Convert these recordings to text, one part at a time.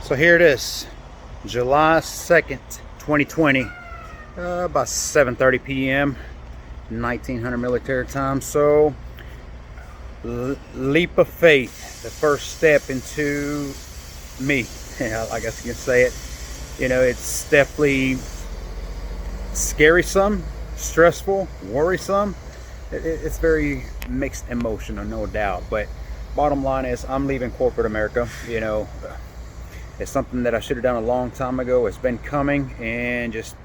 So here it is, July 2nd, 2020, about 7:30 p.m., 1900 military time. So, leap of faith, the first step into me, I guess you can say it. You know, it's definitely scary some, stressful, worrisome. It's very mixed emotion, no doubt. But bottom line is, I'm leaving corporate America. You know, it's something that I should have done a long time ago. It's been coming, and just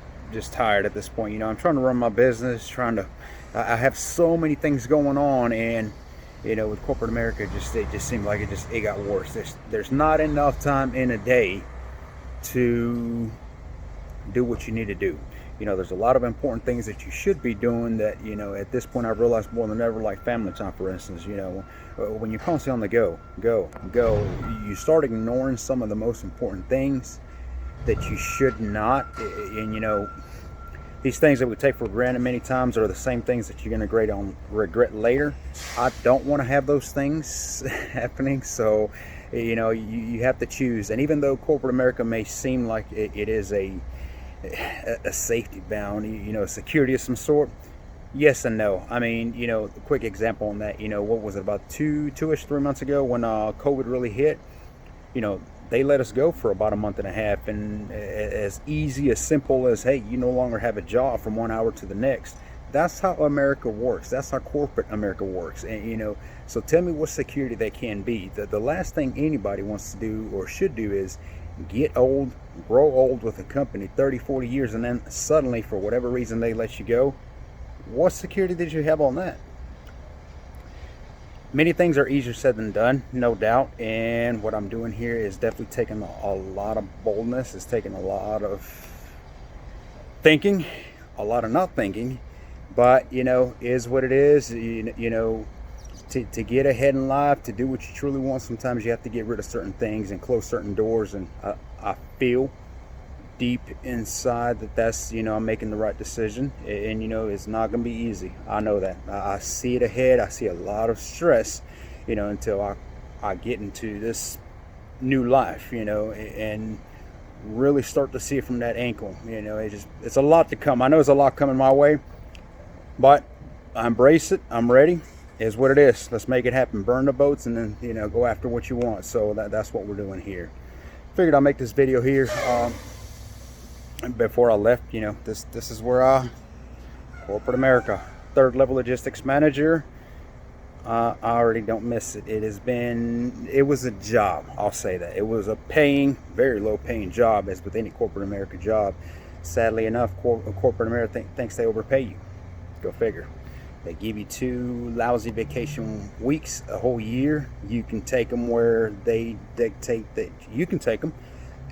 tired at this point. You know, I'm trying to run my business, I have so many things going on, and you know, with corporate America, it just seemed like it got worse. There's not enough time in a day to do what you need to do. You know, there's a lot of important things that you should be doing that, you know, at this point I've realized more than ever, like family time, for instance. You know, when you're constantly on the go, you start ignoring some of the most important things that you should not. And you know, these things that we take for granted many times are the same things that you're going to regret later. I don't want to have those things happening. So, you know, you have to choose. And even though corporate America may seem like it is a safety bound, you know, security of some sort, yes and no. I mean, you know, a quick example on that, you know, what was it, about 3 months ago when COVID really hit? You know, they let us go for about a month and a half, and as easy, as simple as, hey, you no longer have a job from 1 hour to the next. That's how America works. That's how corporate America works. And you know, so tell me what security that can be. The last thing anybody wants to do or should do is get old, grow old with a company 30-40 years, and then suddenly, for whatever reason, they let you go. What security did you have on that? Many things are easier said than done, no doubt. And what I'm doing here is definitely taking a lot of boldness. It's taking a lot of thinking, a lot of not thinking. But you know, is what it is. You know, to get ahead in life, to do what you truly want, sometimes you have to get rid of certain things and close certain doors. And I feel deep inside that's, you know, I'm making the right decision. And you know, it's not gonna be easy. I know that. I see it ahead. I see a lot of stress, you know, until I get into this new life, you know, and really start to see it from that ankle. You know, it's a lot to come. I know there's a lot coming my way, but I embrace it. I'm ready. Is what it is. Let's make it happen. Burn the boats, and then, you know, go after what you want. So that's what we're doing here. Figured I'll make this video here before I left. You know, this is where corporate America, third level logistics manager. I already don't miss it. It was a job, I'll say that. It was a very low paying job, as with any corporate America job. Sadly enough, corporate America thinks they overpay you. Go figure. They give you 2 lousy vacation weeks a whole year. You can take them where they dictate that you can take them.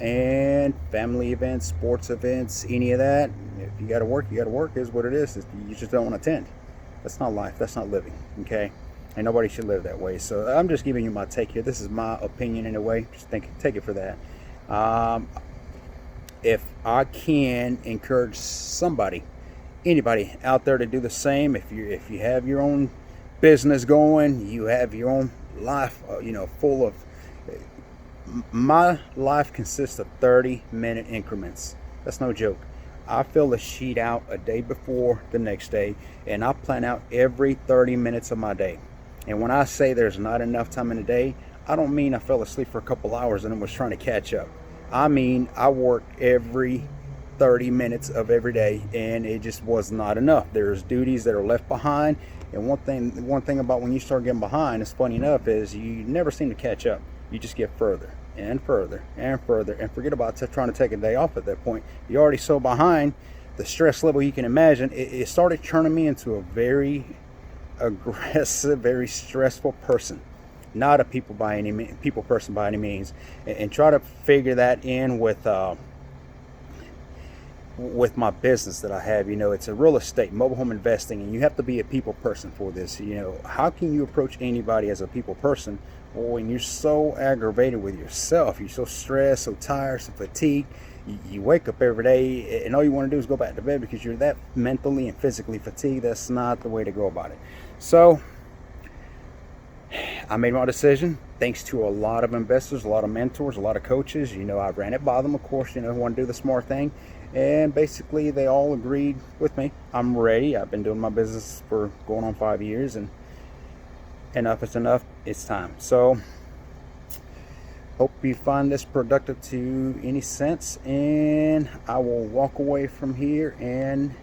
And family events, sports events, any of that. If you got to work, you got to work, is what it is. You just don't want to attend. That's not life. That's not living. Okay? And nobody should live that way. So I'm just giving you my take here. This is my opinion in a way. Just take it for that. If I can encourage anybody out there to do the same, if you have your own business going, you have your own life, you know, full of. My life consists of 30-minute increments. That's no joke. I fill a sheet out a day before the next day, and I plan out every 30 minutes of my day. And when I say there's not enough time in a day, I don't mean I fell asleep for a couple hours and I was trying to catch up. I mean I work every 30 minutes of every day, and it just was not enough. There's duties that are left behind, and one thing about when you start getting behind, it's funny enough, is you never seem to catch up. You just get further and further and further, and forget about trying to take a day off at that point. You're already so behind. The stress level, you can imagine, it started turning me into a very aggressive, very stressful person. Not a people person by any means. And try to figure that in with my business that I have. You know, it's a real estate, mobile home investing, and you have to be a people person for this. You know, how can you approach anybody as a people person when you're so aggravated with yourself? You're so stressed, so tired, so fatigued. You wake up every day and all you want to do is go back to bed because you're that mentally and physically fatigued. That's not the way to go about it. So I made my decision thanks to a lot of investors, a lot of mentors, a lot of coaches. You know, I ran it by them, of course, you know, who want to do the smart thing. And basically, they all agreed with me. I'm ready. I've been doing my business for going on 5 years, and enough is enough. It's time. So, hope you find this productive to any sense. And I will walk away from here, and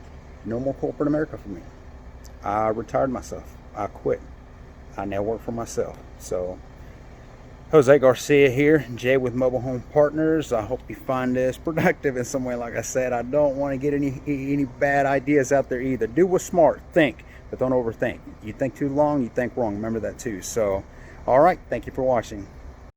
no more corporate America for me. I retired myself. I quit. I now work for myself. So, Jose Garcia here, Jay with Mobile Home Partners. I hope you find this productive in some way. Like I said, I don't want to get any bad ideas out there either. Do what's smart. Think, but don't overthink. You think too long, you think wrong. Remember that too. So, all right. Thank you for watching.